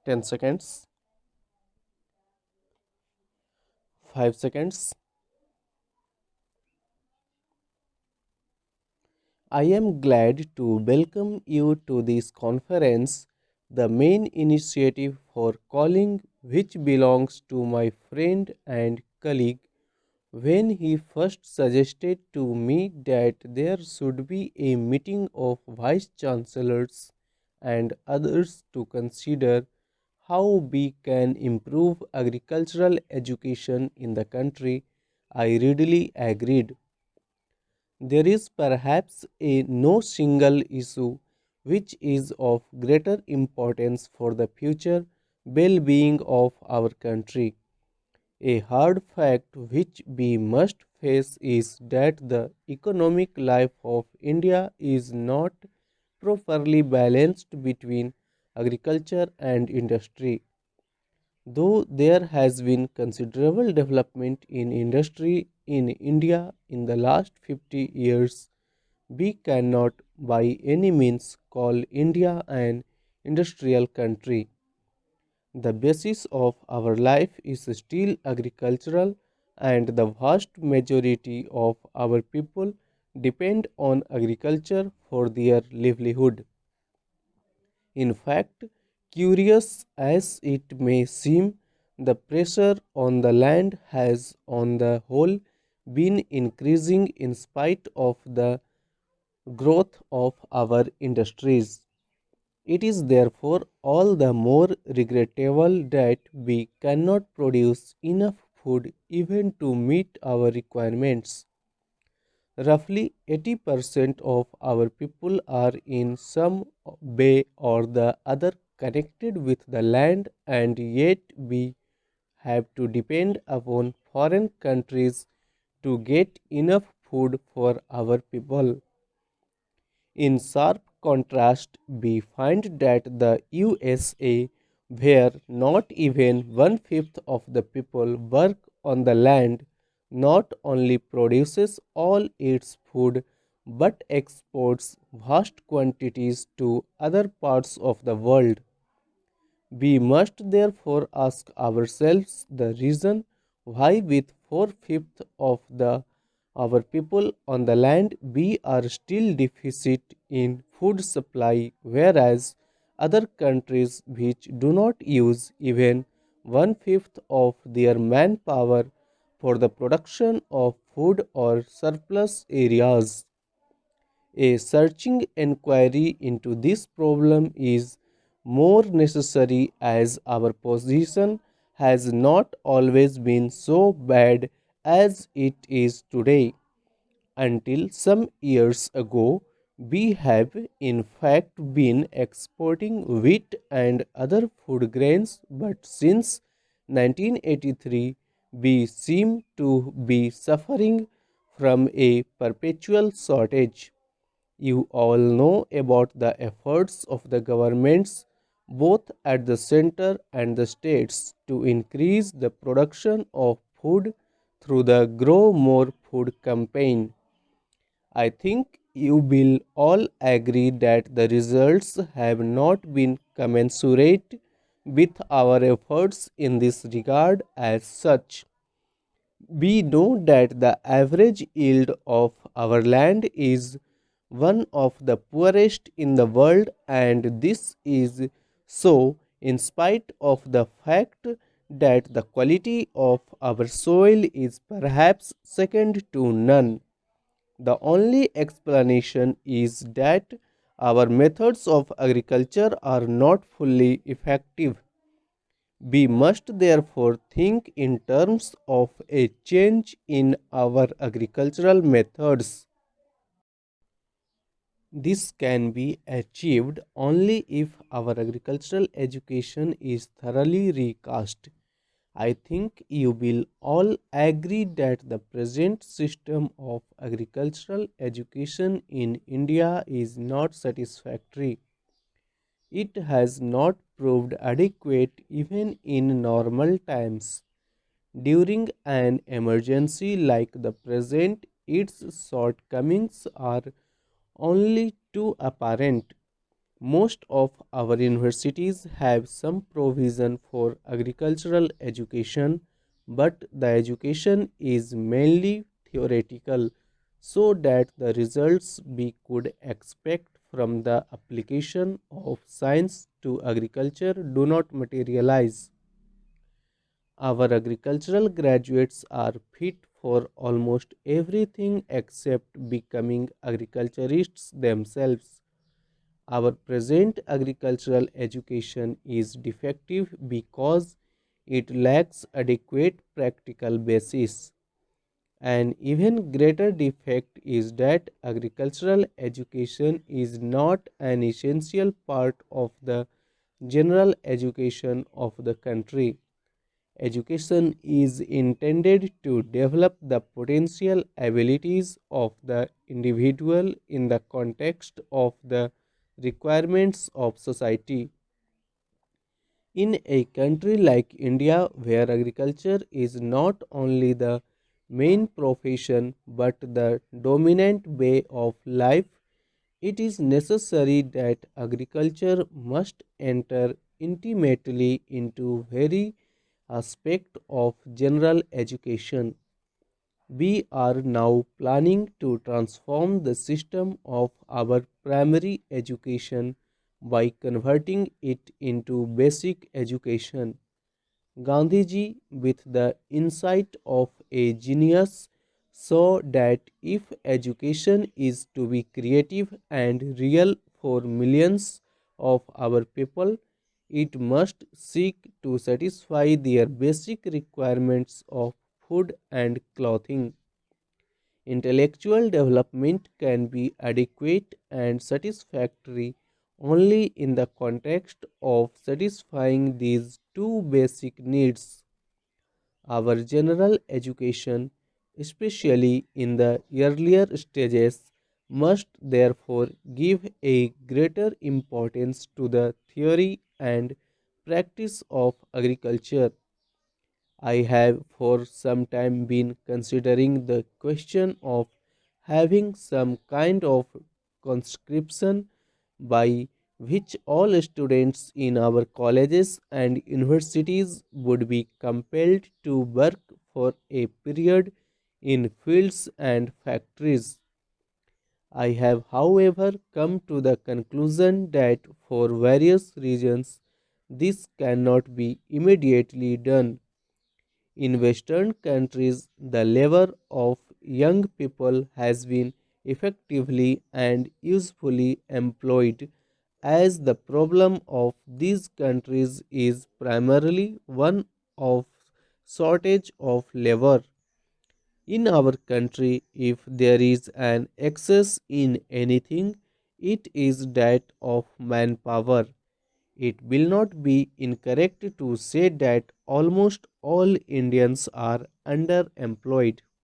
10 seconds, 5 seconds. I am glad to welcome you to this conference, the main initiative for calling, which belongs to my friend and colleague. When he first suggested to me that there should be a meeting of vice chancellors and others to consider how we can improve agricultural education in the country, I readily agreed. There is perhaps a no single issue which is of greater importance for the future well being of our country. A hard fact which we must face is that the economic life of India is not properly balanced between agriculture and industry. Though there has been considerable development in industry in India in the last 50 years, we cannot by any means call India an industrial country. The basis of our life is still agricultural, and the vast majority of our people depend on agriculture for their livelihood. In fact, curious as it may seem, the pressure on the land has, on the whole, been increasing in spite of the growth of our industries. It is therefore all the more regrettable that we cannot produce enough food even to meet our requirements. Roughly 80% of our people are in some way or the other connected with the land, and yet we have to depend upon foreign countries to get enough food for our people. In sharp contrast, we find that the USA, where not even one fifth of the people work on the land, not only produces all its food but exports vast quantities to other parts of the world. We must therefore ask ourselves the reason why, with four-fifths of the our people on the land, we are still deficit in food supply, whereas other countries which do not use even one-fifth of their manpower for the production of food or surplus areas. A searching inquiry into this problem is more necessary as our position has not always been so bad as it is today. Until some years ago, we have in fact been exporting wheat and other food grains, but since 1983, we seem to be suffering from a perpetual shortage. You all know about the efforts of the governments, both at the center and the states, to increase the production of food through the Grow More Food campaign. I think you will all agree that the results have not been commensurate with our efforts in this regard as such. We know that the average yield of our land is one of the poorest in the world, and this is so in spite of the fact that the quality of our soil is perhaps second to none. The only explanation is that our methods of agriculture are not fully effective. We must therefore think in terms of a change in our agricultural methods. This can be achieved only if our agricultural education is thoroughly recast. I think you will all agree that the present system of agricultural education in India is not satisfactory. It has not proved adequate even in normal times. During an emergency like the present, its shortcomings are only too apparent. Most of our universities have some provision for agricultural education, but the education is mainly theoretical, so that the results we could expect from the application of science to agriculture do not materialize. Our agricultural graduates are fit for almost everything except becoming agriculturists themselves. Our present agricultural education is defective because it lacks adequate practical basis. An even greater defect is that agricultural education is not an essential part of the general education of the country. Education is intended to develop the potential abilities of the individual in the context of the requirements of society. In a country like India, where agriculture is not only the main profession but the dominant way of life, it is necessary that agriculture must enter intimately into very aspect of general education. We are now planning to transform the system of our primary education by converting it into basic education. Gandhiji, with the insight of a genius, saw that if education is to be creative and real for millions of our people, it must seek to satisfy their basic requirements of food and clothing. Intellectual development can be adequate and satisfactory only in the context of satisfying these two basic needs. Our general education, especially in the earlier stages, must therefore give a greater importance to the theory and practice of agriculture. I have for some time been considering the question of having some kind of conscription by which all students in our colleges and universities would be compelled to work for a period in fields and factories. I have, however, come to the conclusion that for various reasons this cannot be immediately done. In Western countries, the labor of young people has been effectively and usefully employed, as the problem of these countries is primarily one of shortage of labor. In our country, if there is an excess in anything, it is that of manpower. It will not be incorrect to say that almost all Indians are underemployed.